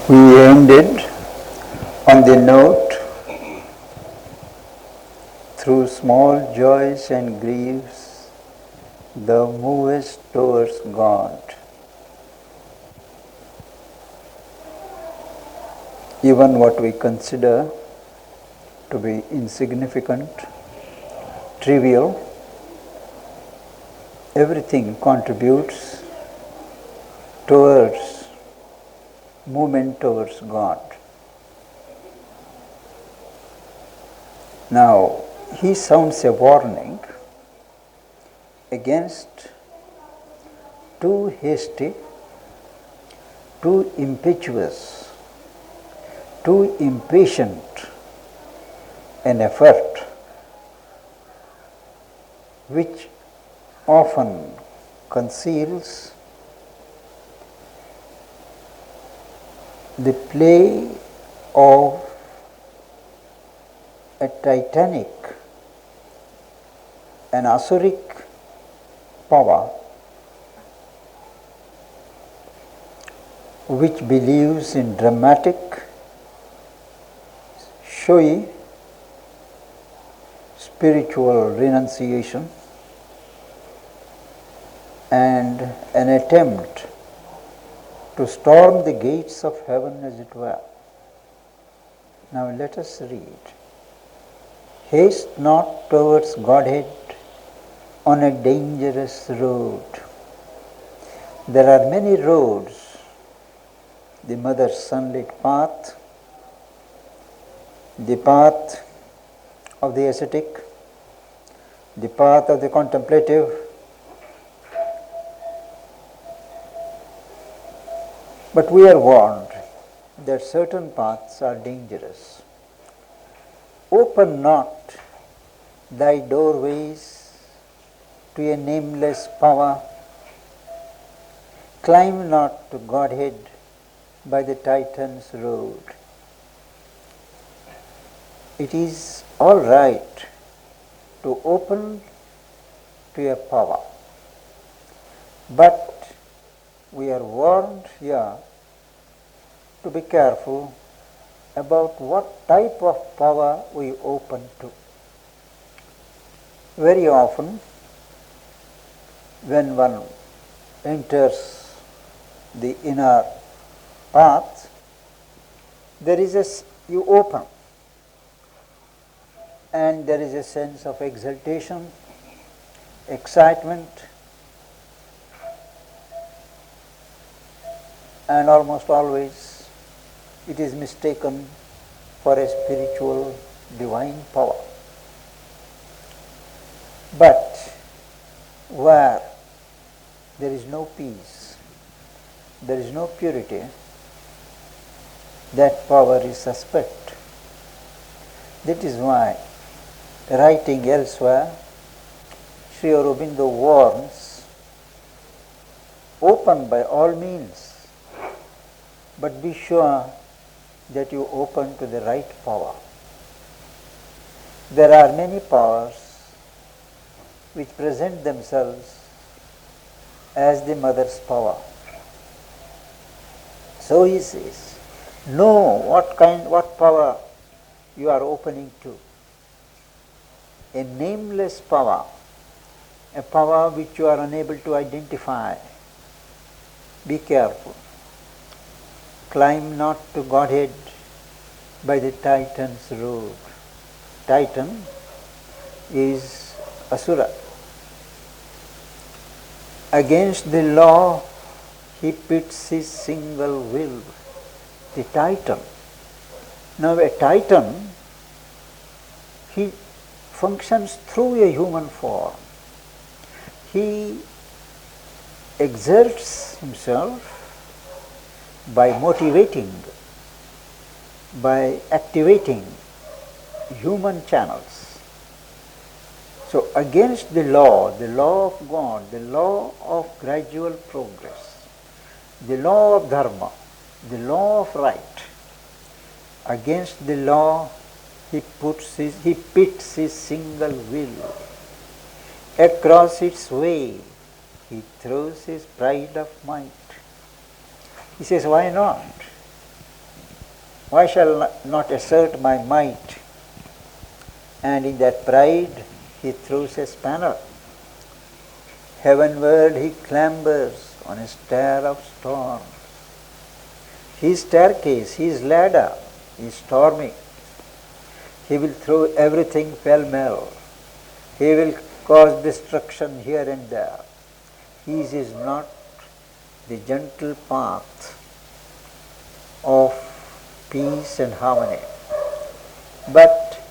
We ended on the note, through small joys and griefs, thou movest towards God. Even what we consider to be insignificant, trivial, everything contributes towards movement towards God. Now, he sounds a warning against too hasty, too impetuous, too impatient an effort, which often conceals the play of a titanic, an asuric power which believes in dramatic, showy, spiritual renunciation and an attempt to storm the gates of heaven, as it were. Now let us read. Haste not towards Godhead on a dangerous road. There are many roads: the mother's sunlit path, the path of the ascetic, the path of the contemplative, but we are warned that certain paths are dangerous. Open not thy doorways to a nameless power. Climb not to Godhead by the Titan's road. It is all right to open to a power, but we are warned here to be careful about what type of power we open to. Very often, when one enters the inner path, you open, and there is a sense of exaltation, excitement, and almost always it is mistaken for a spiritual divine power. But where there is no peace, there is no purity, that power is suspect. That is why, writing elsewhere, Sri Aurobindo warns, open by all means, but be sure that you open to the right power. There are many powers which present themselves as the mother's power. So he says, know what power you are opening to. A nameless power, a power which you are unable to identify. Be careful. Climb not to Godhead by the Titan's road. Titan is Asura. Against the law he pits his single will. The Titan. Now a Titan, he functions through a human form. He exerts himself by motivating, by activating human channels. So against the law of God, the law of gradual progress, the law of dharma, the law of right, against the law he pits his single will. Across its way he throws his pride of might. He says, why not? Why shall not assert my might? And in that pride he throws a spanner. Heavenward he clambers on a stair of storm. His staircase, his ladder is stormy. He will throw everything pell-mell. He will cause destruction here and there. His is not the gentle path of peace and harmony, but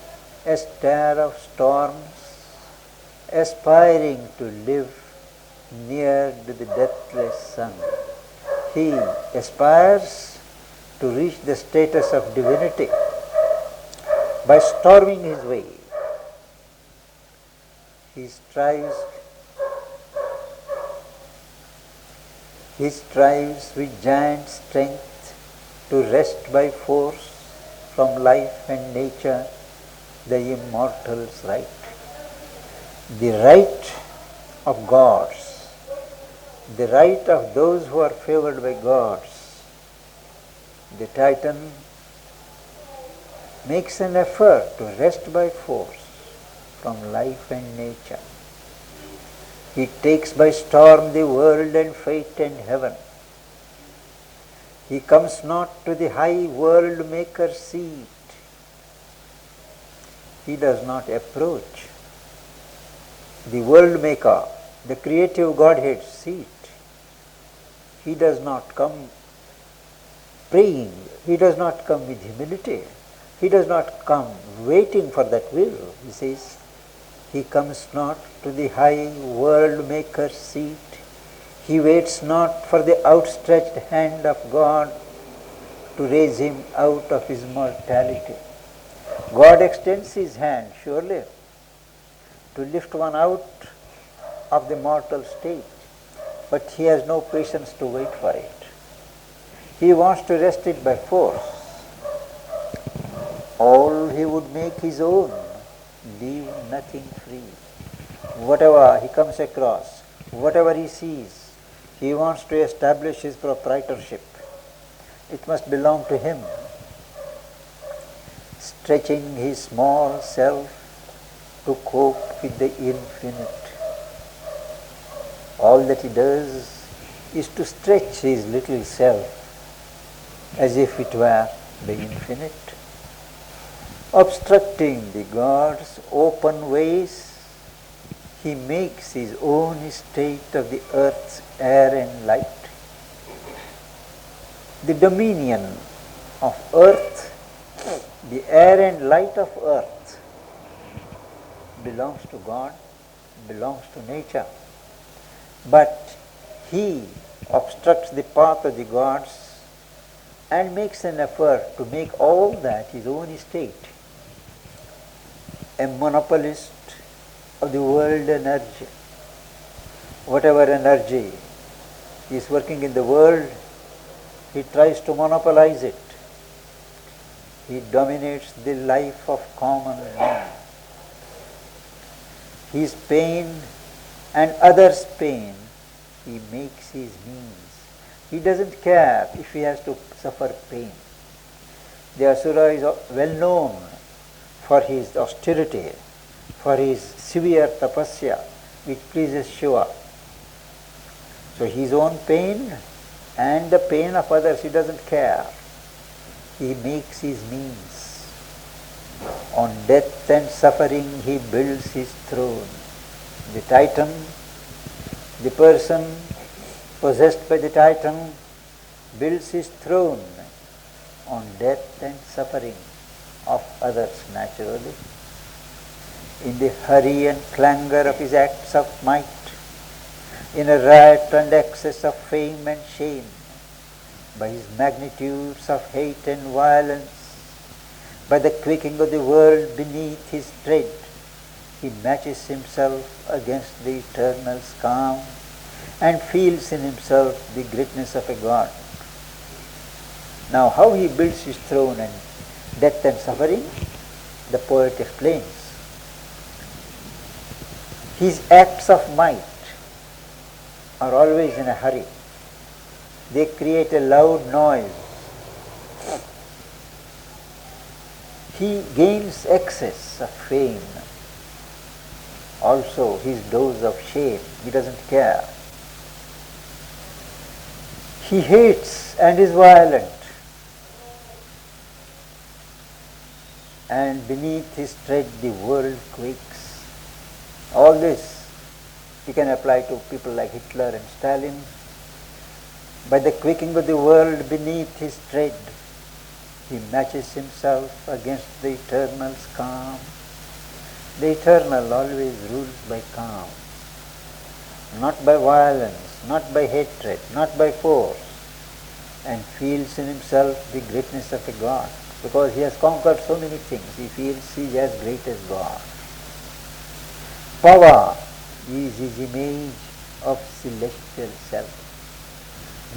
a stair of storms, aspiring to live near to the deathless sun. He aspires to reach the status of divinity by storming his way. He strives with giant strength to wrest by force from life and nature the immortal's right. The right of gods, the right of those who are favored by gods. The Titan makes an effort to wrest by force from life and nature. He takes by storm the world and fate and heaven. He comes not to the high world maker's seat. He does not approach the world maker, the creative Godhead's seat. He does not come praying. He does not come with humility. He does not come waiting for that will. He says, he comes not to the high world maker's seat. He waits not for the outstretched hand of God to raise him out of his mortality. God extends his hand, surely, to lift one out of the mortal state, but he has no patience to wait for it. He wants to wrest it by force. All he would make his own, leave nothing free. Whatever he comes across, whatever he sees, he wants to establish his proprietorship. It must belong to him. Stretching his small self to cope with the infinite. All that he does is to stretch his little self as if it were the infinite. Obstructing the God's open ways, he makes his own estate of the earth's air and light. The dominion of earth, the air and light of earth, belongs to God, belongs to nature. But he obstructs the path of the gods and makes an effort to make all that his own estate. A monopolist of the world energy. Whatever energy is working in the world, he tries to monopolize it. He dominates the life of common man. His pain and others' pain, he makes his means. He doesn't care if he has to suffer pain. The Asura is well known for his austerity, for his severe tapasya, which pleases Shiva. So his own pain and the pain of others, he doesn't care. He makes his means. On death and suffering, he builds his throne. The Titan, the person possessed by the Titan, builds his throne on death and suffering of others naturally. In the hurry and clangor of his acts of might, in a riot and excess of fame and shame, by his magnitudes of hate and violence, by the quaking of the world beneath his tread, he matches himself against the eternal's calm and feels in himself the greatness of a god. Now, how he builds his throne and death and suffering, the poet explains. His acts of might are always in a hurry. They create a loud noise. He gains excess of fame, also his dose of shame. He doesn't care. He hates and is violent, and beneath his tread the world quakes. All this you can apply to people like Hitler and Stalin. By the quaking of the world beneath his tread, he matches himself against the eternal's calm. The eternal always rules by calm, not by violence, not by hatred, not by force, and feels in himself the greatness of a God. Because he has conquered so many things, he feels he is as great as God. Power is his image of celestial self.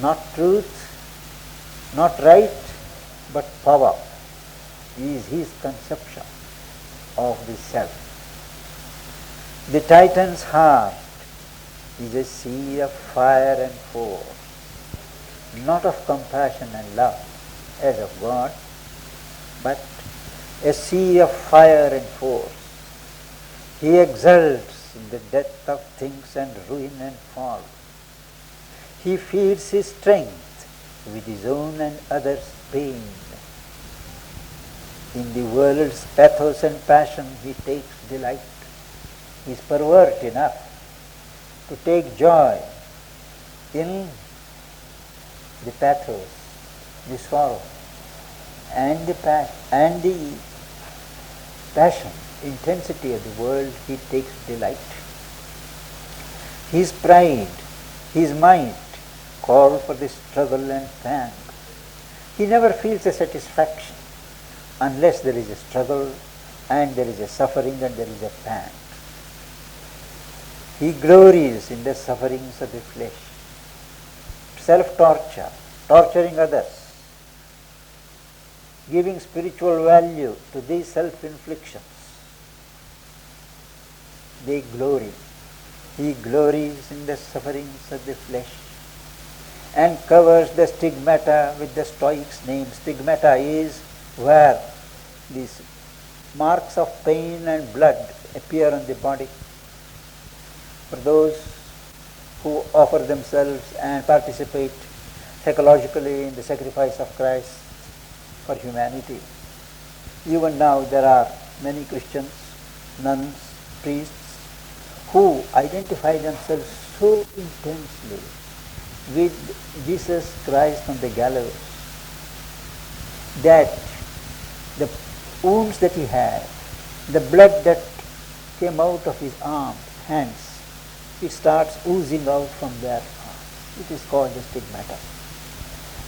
Not truth, not right, but power is his conception of the self. The Titan's heart is a sea of fire and force, not of compassion and love as of God, but a sea of fire and force. He exults in the death of things and ruin and fall. He feeds his strength with his own and others' pain. In the world's pathos and passion he takes delight. He is pervert enough to take joy in the pathos, the sorrow, and the passion, intensity of the world. He takes delight. His pride, his might call for the struggle and pang. He never feels a satisfaction unless there is a struggle and there is a suffering and there is a pang. He glories in the sufferings of the flesh, self-torture, torturing others, giving spiritual value to these self-inflictions. They glory. He glories in the sufferings of the flesh and covers the stigmata with the Stoics' name. Stigmata is where these marks of pain and blood appear on the body. For those who offer themselves and participate psychologically in the sacrifice of Christ for humanity. Even now there are many Christians, nuns, priests who identify themselves so intensely with Jesus Christ on the gallows that the wounds that he had, the blood that came out of his hands, it starts oozing out from their arms. It is called the stigmata,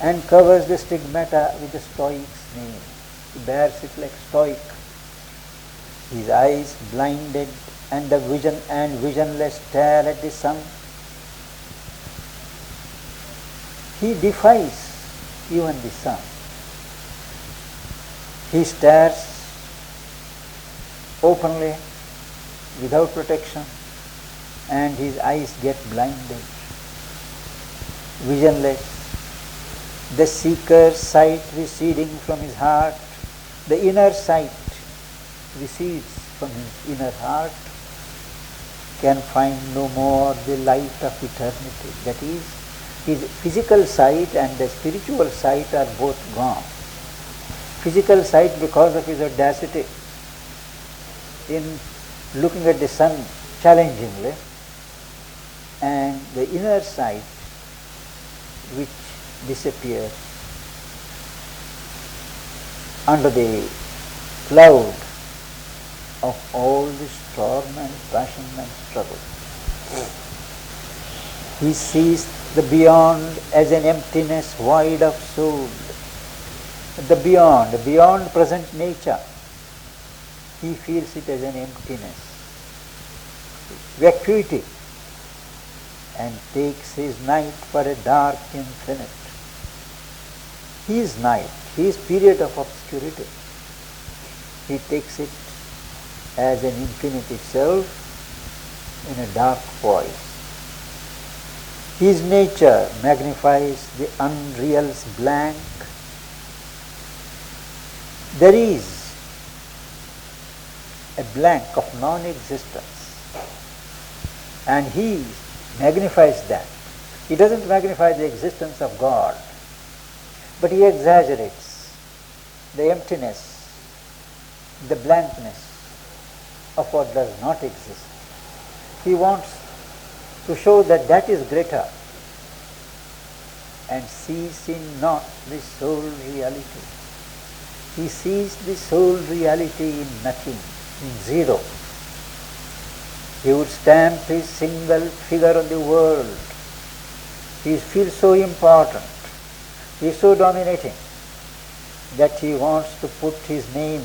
and covers the stigmata with the Stoic's name. He bears it like Stoic. His eyes blinded and the vision and visionless stare at the sun. He defies even the sun. He stares openly without protection, and his eyes get blinded, visionless. The seeker's sight receding from his heart, the inner sight recedes from his inner heart, can find no more the light of eternity. That is, his physical sight and the spiritual sight are both gone. Physical sight because of his audacity in looking at the sun challengingly, and the inner sight which disappears under the cloud of all the storm and passion and struggle. He sees the beyond as an emptiness void of soul. The beyond present nature, he feels it as an emptiness, vacuity, and takes his night for a dark infinite. His night, his period of obscurity, he takes it as an infinite itself in a dark void. His nature magnifies the unreal's blank. There is a blank of non-existence, and he magnifies that. He doesn't magnify the existence of God, but he exaggerates the emptiness, the blankness of what does not exist. He wants to show that that is greater, and sees in not the sole reality. He sees the sole reality in nothing, in zero. He would stamp his single figure on the world. He feels so important, he is so dominating, that he wants to put his name,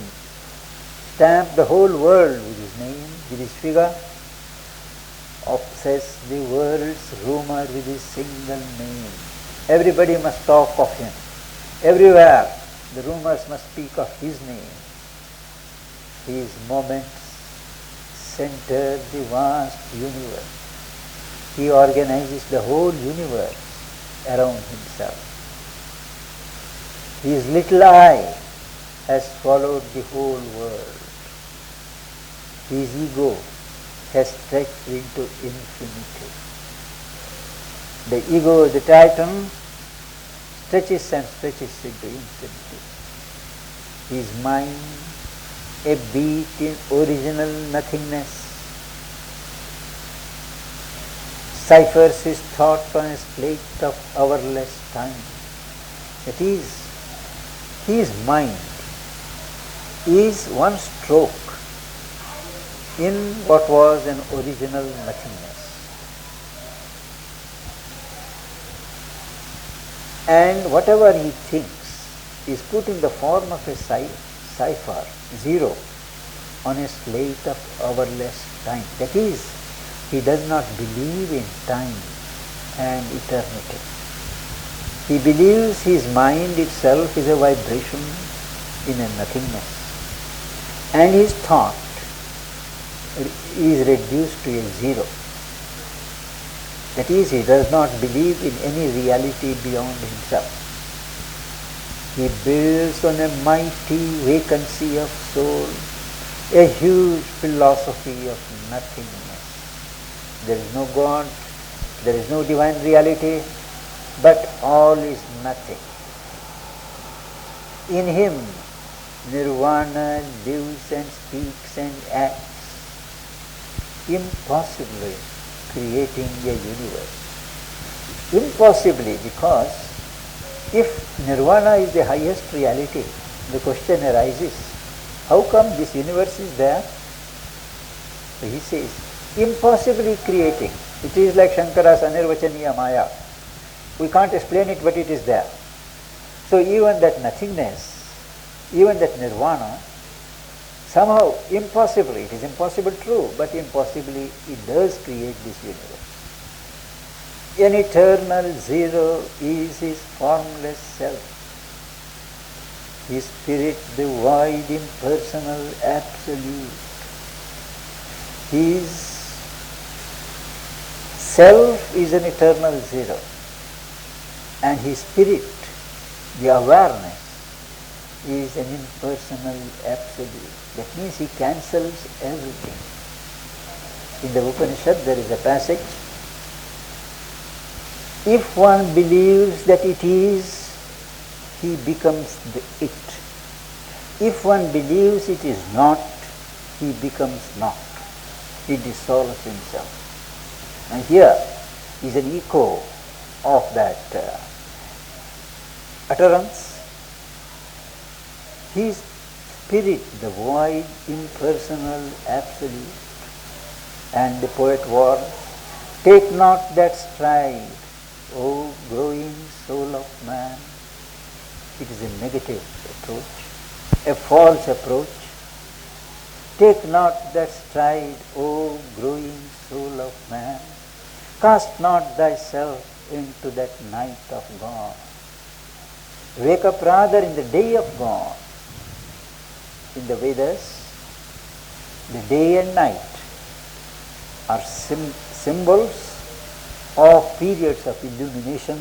stamp the whole world with his name, with his figure, obsess the world's rumor with his single name. Everybody must talk of him. Everywhere the rumors must speak of his name. His moments center the vast universe. He organizes the whole universe around himself. His little eye has swallowed the whole world. His ego has stretched into infinity. The ego, the titan, stretches and stretches into infinity. His mind, a beat in original nothingness, ciphers his thought on a slate of hourless time. That is, his mind is one stroke in what was an original nothingness. And whatever he thinks is put in the form of a cipher, zero, on a slate of hourless time. That is, he does not believe in time and eternity. He believes his mind itself is a vibration in a nothingness, and his thought is reduced to a zero. That is, he does not believe in any reality beyond himself. He builds on a mighty vacancy of soul, a huge philosophy of nothingness. There is no God, there is no divine reality, but all is nothing. In him, nirvana lives and speaks and acts, impossibly creating a universe. Impossibly, because if nirvana is the highest reality, the question arises, how come this universe is there? So he says, impossibly creating. It is like Shankara's anirvachaniya maya. We can't explain it, but it is there. So even that nothingness, even that nirvana, somehow impossibly, it is impossible true, but impossibly it does create this universe. An eternal zero is his formless self. His spirit, the void, impersonal, absolute. His self is an eternal zero, and his spirit, the awareness, is an impersonal absolute. That means he cancels everything. In the Upanishad there is a passage, if one believes that it is, he becomes the it. If one believes it is not, he becomes not. He dissolves himself. And here is an echo of that utterance. His spirit, the void, impersonal, absolute. And the poet was, take not that stride, O growing soul of man. It is a negative approach, a false approach. Take not that stride, O growing soul of man. Cast not thyself into that night of God. Wake up rather in the day of God. In the Vedas, the day and night are symbols of periods of illumination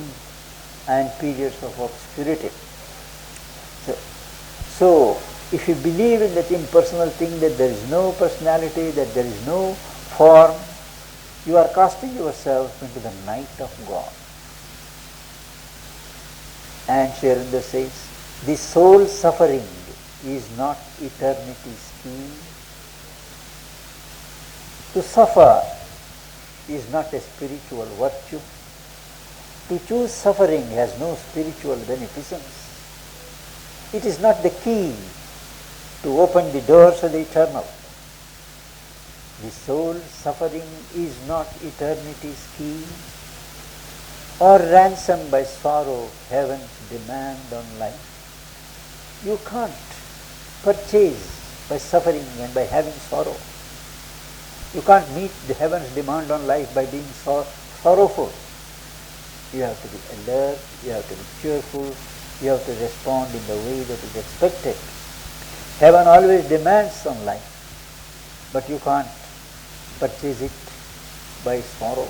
and periods of obscurity. So If you believe in that impersonal thing, that there is no personality, that there is no form, you are casting yourself into the night of God. And Sri Aurobindo says, the soul suffering is not eternity's key. To suffer is not a spiritual virtue. To choose suffering has no spiritual beneficence. It is not the key to open the doors of the eternal. The soul suffering is not eternity's key, or ransomed by sorrow heaven's demand on life. You can't purchase by suffering and by having sorrow. You can't meet the heaven's demand on life by being sorrowful. You have to be alert, you have to be cheerful, you have to respond in the way that is expected. Heaven always demands on life, but you can't purchase it by sorrow.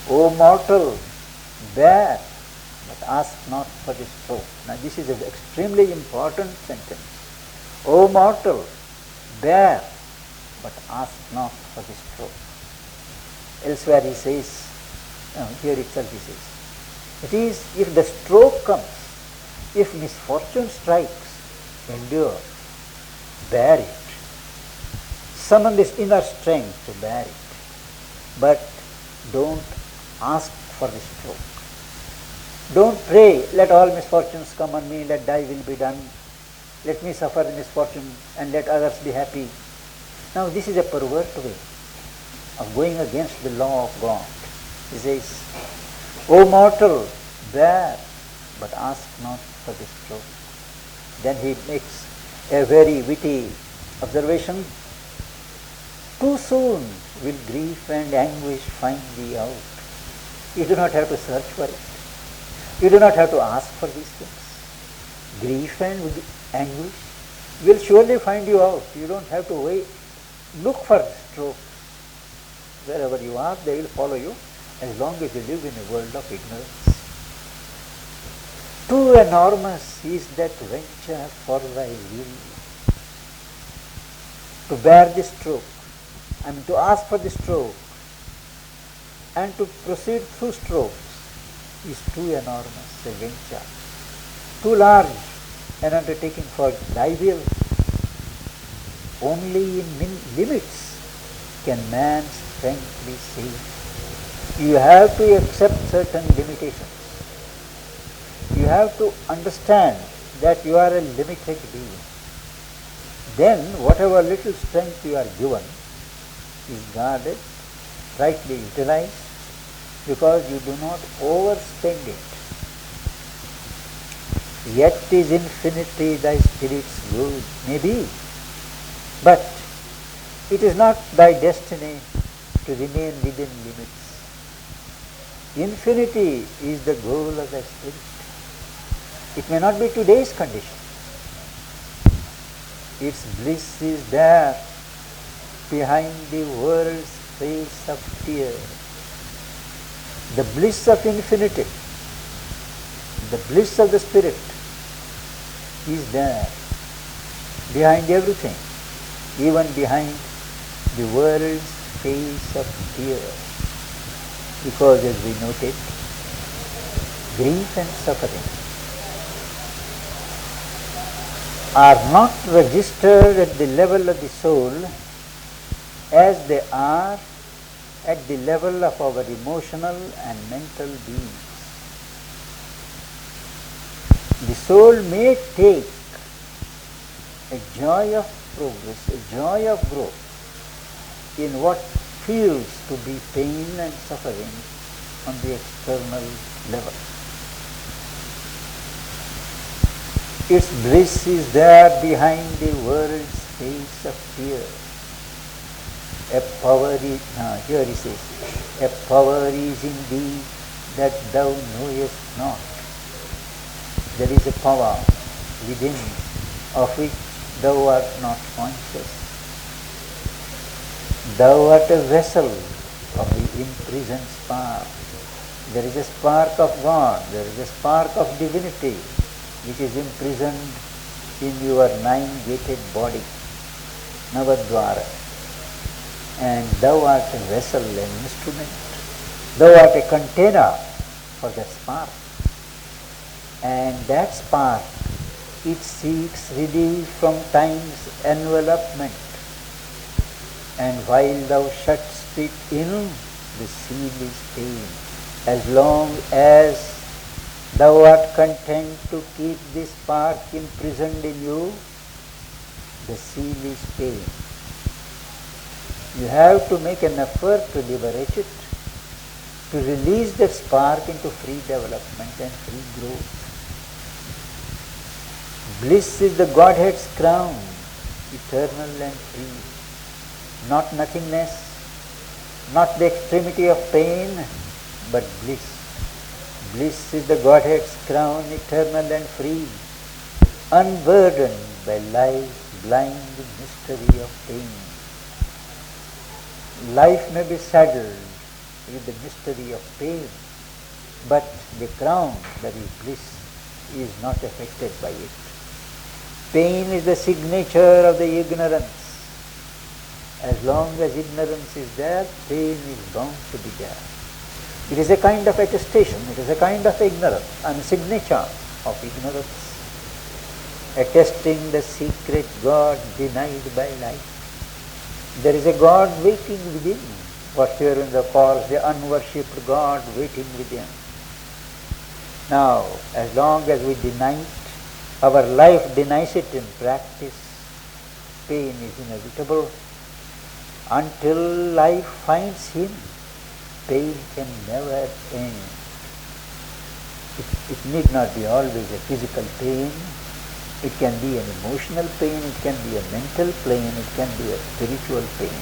O mortal, bear, but ask not for the stroke. Now this is an extremely important sentence. O mortal, bear, but ask not for the stroke. Elsewhere he says, here itself he says, it is if the stroke comes, if misfortune strikes, endure, bear it. Summon this inner strength to bear it. But don't ask for the stroke. Don't pray, let all misfortunes come on me, let thy will be done. Let me suffer misfortune and let others be happy. Now this is a perverted way of going against the law of God. He says, O mortal, bear, but ask not for the stroke. Then he makes a very witty observation. Too soon will grief and anguish find thee out. You do not have to search for it. You do not have to ask for these things. Grief and anguish will surely find you out. You don't have to wait. Look for strokes. Wherever you are, they will follow you as long as you live in a world of ignorance. Too enormous is that venture for thy will. To bear the stroke, to ask for the stroke, and to proceed through strokes is too enormous a venture, too large an undertaking for thy will. Only in limits can man's strength be saved. You have to accept certain limitations. You have to understand that you are a limited being. Then whatever little strength you are given is guarded, rightly utilized, because you do not overspend it. Yet is infinity thy spirit's good, maybe, but it is not thy destiny to remain within limits. Infinity is the goal of thy spirit. It may not be today's condition. Its bliss is there behind the world's face of tears. The bliss of infinity, the bliss of the spirit is there behind everything, even behind the world's face of tears. Because as we noted, grief and suffering are not registered at the level of the soul as they are at the level of our emotional and mental beings. The soul may take a joy of progress, a joy of growth in what feels to be pain and suffering on the external level. Its bliss is there behind the world's face of tears. A power is, here he says, a power is in thee that thou knowest not. There is a power within of which thou art not conscious. Thou art a vessel of the imprisoned spark. There is a spark of God, there is a spark of divinity which is imprisoned in your 9-gated body, Navadvara, and thou art a vessel, an instrument. Thou art a container for that spark. And that spark, it seeks relief from time's envelopment. And while thou shutst it in, the seal is pain. As long as thou art content to keep this spark imprisoned in you, the seal is pain. You have to make an effort to liberate it, to release that spark into free development and free growth. Bliss is the Godhead's crown, eternal and free. Not nothingness, not the extremity of pain, but bliss. Bliss is the Godhead's crown, eternal and free, unburdened by life's blind mystery of pain. Life may be saddled with the mystery of pain, but the crown, that is bliss, is not affected by it. Pain is the signature of the ignorance. As long as ignorance is there, pain is bound to be there. It is a kind of attestation, it is a kind of ignorance, and signature of ignorance, attesting the secret God denied by life. There is a God waiting within, what here in the course, the unworshipped God waiting within. Now, as long as we deny it, our life denies it in practice, pain is inevitable. Until life finds Him, pain can never end. It need not be always a physical pain. It can be an emotional pain, it can be a mental pain, it can be a spiritual pain.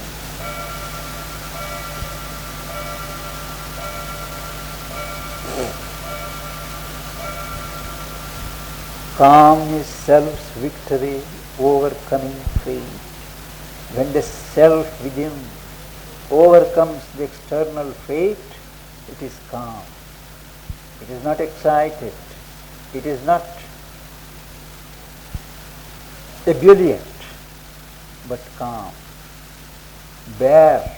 Calm is self's victory, overcoming fate. When the self within overcomes the external fate, it is calm. It is not excited. It is not ebullient, but calm. Bear.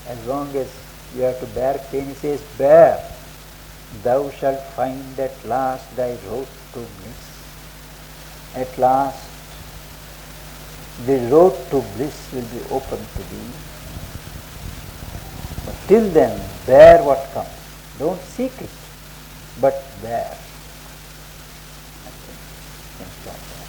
As long as you have to bear pain, he says, bear. Thou shalt find at last thy road to bliss. At last, the road to bliss will be open to thee. But till then, bear what comes. Don't seek it, but bear. I think we can stop there.